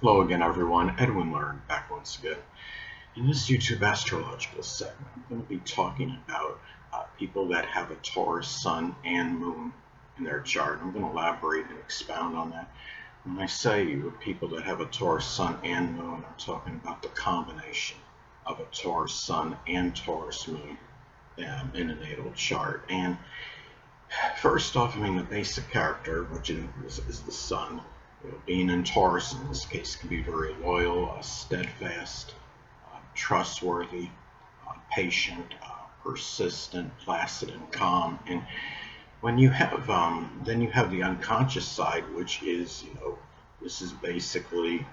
Hello again, everyone. Edwin Learn back once again. In this YouTube astrological segment, I'm going to be talking about people that have a Taurus sun and moon in their chart. I'm going to elaborate and expound on that. When I say people that have a Taurus sun and moon, I'm talking about the combination of a Taurus sun and Taurus moon in a natal chart. And first off, the basic character, which is the sun. Being in Taurus in this case can be very loyal, steadfast, trustworthy, patient, persistent, placid, and calm. And when you have, then you have the unconscious side, which is, this is basically,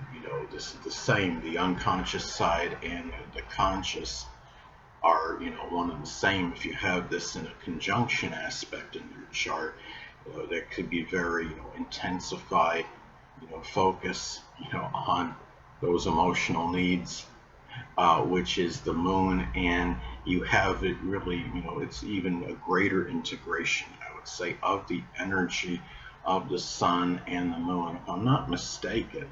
this is the same. The unconscious side and the conscious are, one and the same. If you have this in a conjunction aspect in your chart, that could be very, intensified, focus, on those emotional needs, which is the moon, and you have it really, it's even a greater integration, I would say, of the energy of the sun and the moon. If I'm not mistaken,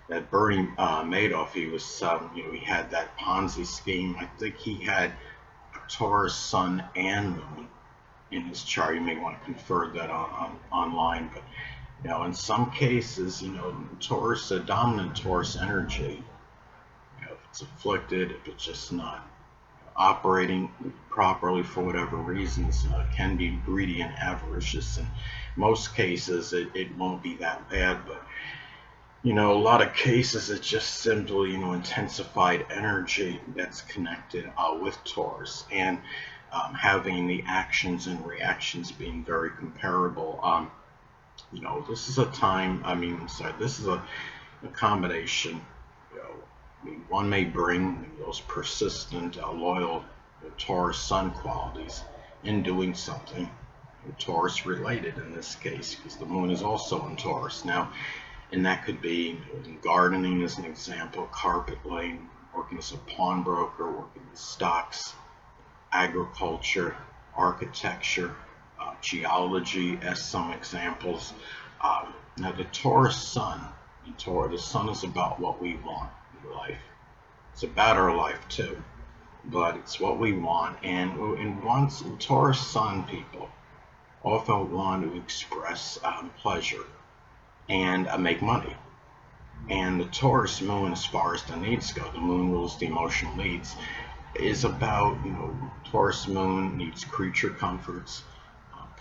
that Bernie Madoff, he was, he had that Ponzi scheme. I think he had a Taurus sun and moon in his chart. You may want to confer that online, but in some cases, Taurus, a dominant Taurus energy, if it's afflicted, if it's just not operating properly for whatever reasons, can be greedy and avaricious. In most cases, it won't be that bad, but a lot of cases it's just simply, intensified energy that's connected with Taurus, and having the actions and reactions being very comparable. This is a time, this is a combination. One may bring those persistent, loyal Taurus sun qualities in doing something Taurus related in this case, because the moon is also in Taurus. Now, and that could be in gardening as an example, carpet laying, working as a pawnbroker, working in stocks, agriculture, architecture, geology as some examples. Now the Taurus sun, the sun is about what we want in life. It's about our life too, but it's what we want. And once Taurus sun people often want to express pleasure and make money. And the Taurus moon, as far as the needs go, the moon rules the emotional needs, is about, Taurus moon needs creature comforts,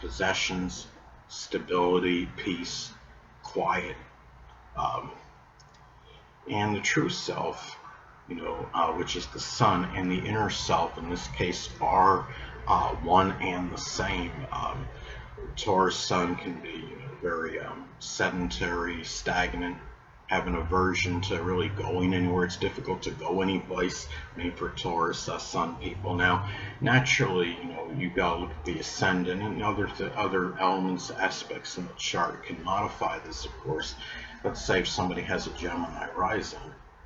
possessions, stability, peace, quiet, um, and the true self, which is the sun, and the inner self in this case are one and the same. Taurus sun can be very sedentary, stagnant, have an aversion to really going anywhere. It's difficult to go any place. For Taurus sun people. Now, naturally, you gotta look at the ascendant and other elements, aspects in the chart can modify this, of course. Let's say if somebody has a Gemini rising,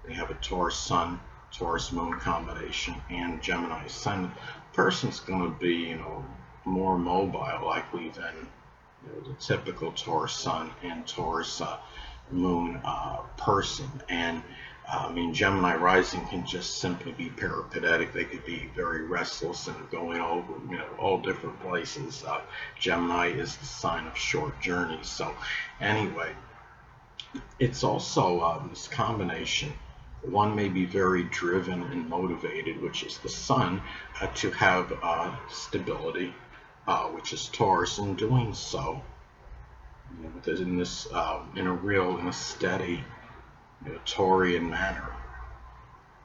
they have a Taurus sun, Taurus moon combination, and Gemini ascendant. The person's going to be, more mobile, likely than the typical Taurus sun and Taurus moon person. And Gemini rising can just simply be peripatetic. They could be very restless and going over, all different places. Gemini is the sign of short journeys. So anyway, it's also this combination. One may be very driven and motivated, which is the sun, to have stability, which is Taurus, in doing so. In a steady, Taurian manner.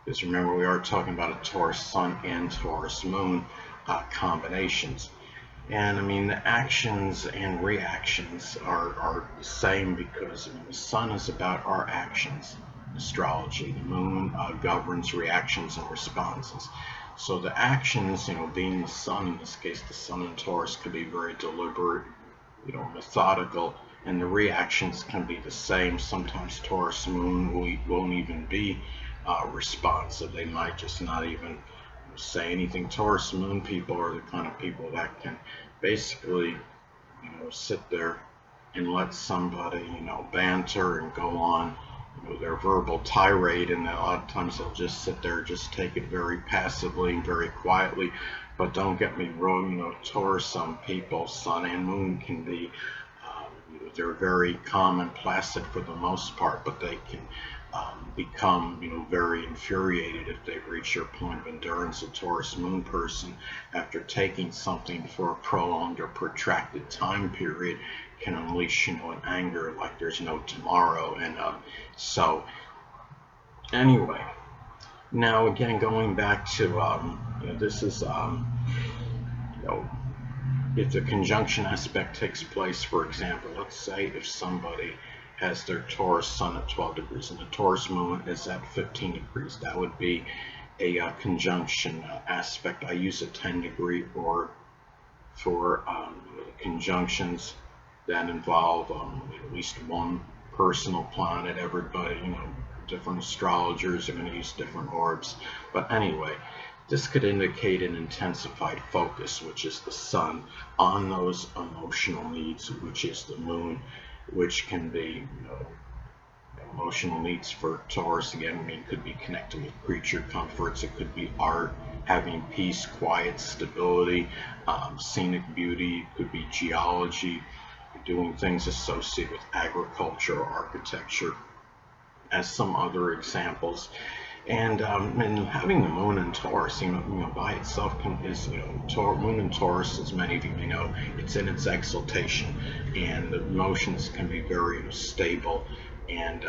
Because remember, we are talking about a Taurus sun and Taurus moon combinations. And the actions and reactions are the same, because the sun is about our actions, astrology. The moon governs reactions and responses. So the actions, being the sun, in this case the sun in Taurus, could be very deliberate, methodical, and the reactions can be the same. Sometimes Taurus moon won't even be responsive. They might just not even say anything. Taurus moon people are the kind of people that can basically, sit there and let somebody, banter and go on their verbal tirade, and a lot of times they'll just sit there, just take it very passively and very quietly. But don't get me wrong, Taurus, some people, sun and moon can be, they're very calm and placid for the most part, but they can become, very infuriated if they reach their point of endurance. A Taurus moon person, after taking something for a prolonged or protracted time period, can unleash, an anger like there's no tomorrow. And so, anyway, now again, going back to, this is, you know, if the conjunction aspect takes place, for example, let's say if somebody has their Taurus sun at 12 degrees and the Taurus moon is at 15 degrees, that would be a conjunction aspect. I use a 10-degree or for conjunctions that involve at least one personal planet. Everybody, different astrologers are going to use different orbs. But anyway, this could indicate an intensified focus, which is the sun, on those emotional needs, which is the moon, which can be, emotional needs for Taurus. Again, it could be connected with creature comforts. It could be art, having peace, quiet, stability, scenic beauty. It could be geology, doing things associated with agriculture or architecture, as some other examples. And having the moon in Taurus, by itself is, moon in Taurus, as many of you may know, it's in its exaltation, and the emotions can be very stable and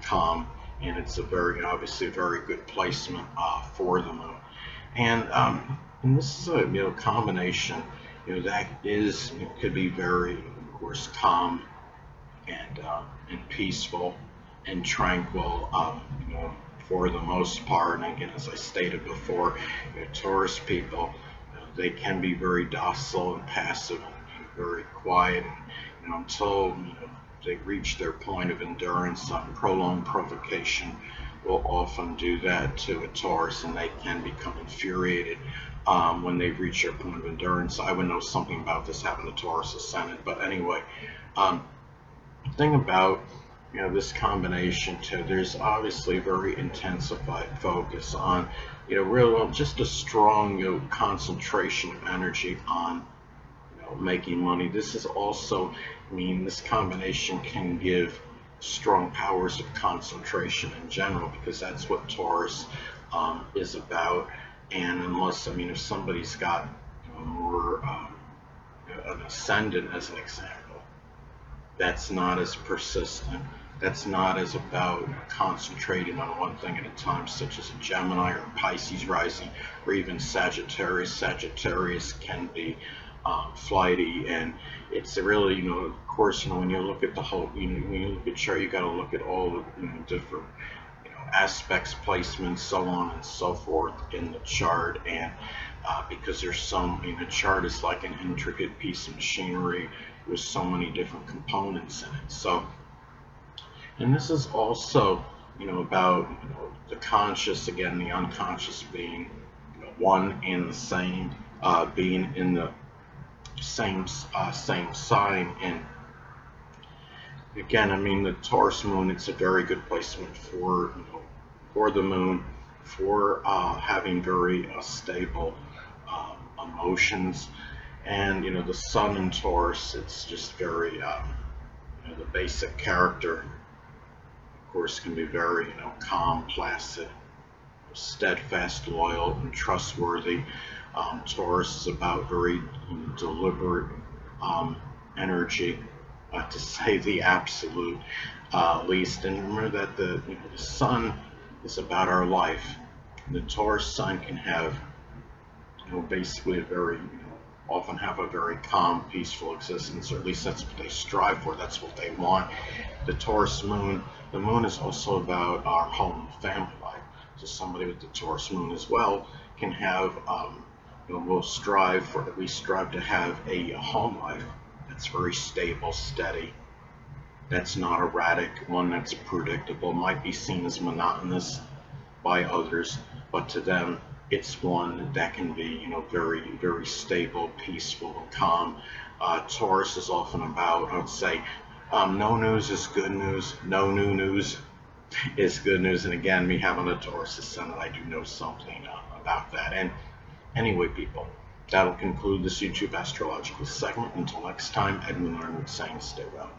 calm, and it's obviously a very good placement for the moon. And this is a combination, that is, could be very, of course, calm and peaceful and tranquil, for the most part. And again, as I stated before, Taurus people, they can be very docile and passive and very quiet, and, until they reach their point of endurance. Prolonged provocation will often do that to a Taurus, and they can become infuriated when they reach their point of endurance. I would know something about this happened to Taurus ascendant, but anyway, the thing about this combination too, there's obviously very intensified focus on, just a strong, concentration of energy on, making money. This is also, this combination can give strong powers of concentration in general, because that's what Taurus is about. And unless, if somebody's got more an ascendant, as an example, that's not as persistent, that's not as about concentrating on one thing at a time, such as a Gemini or Pisces rising, or even Sagittarius. Sagittarius can be flighty, and it's really, of course, when you look at the whole, when you look at chart, you got to look at all the different aspects, placements, so on and so forth in the chart. And because there's some, the chart is like an intricate piece of machinery with so many different components in it. So, and this is also, about, the conscious, again, the unconscious being, one and the same, being in the same sign. And again, the Taurus moon, it's a very good placement for, for the moon, for having very stable emotions. And the sun in Taurus, it's just very, the basic character, of course, can be very, calm, placid, steadfast, loyal, and trustworthy. Taurus is about very deliberate energy, to say the absolute least. And remember that the sun is about our life. The Taurus sun can have, basically a very, often have a very calm, peaceful existence, or at least that's what they strive for. That's what they want. The Taurus moon, the moon is also about our home and family life. So somebody with the Taurus moon as well can have, will strive for, at least strive to have a home life that's very stable, steady, that's not erratic, one that's predictable. Might be seen as monotonous by others, but to them, it's one that can be, very, very stable, peaceful, and calm. Taurus is often about, I would say, no news is good news, no new news It's good news. And again, me having a Taurus ascendant, I do know something about that. And anyway, people, that'll conclude this YouTube astrological segment. Until next time, Edwin Arnold saying stay well.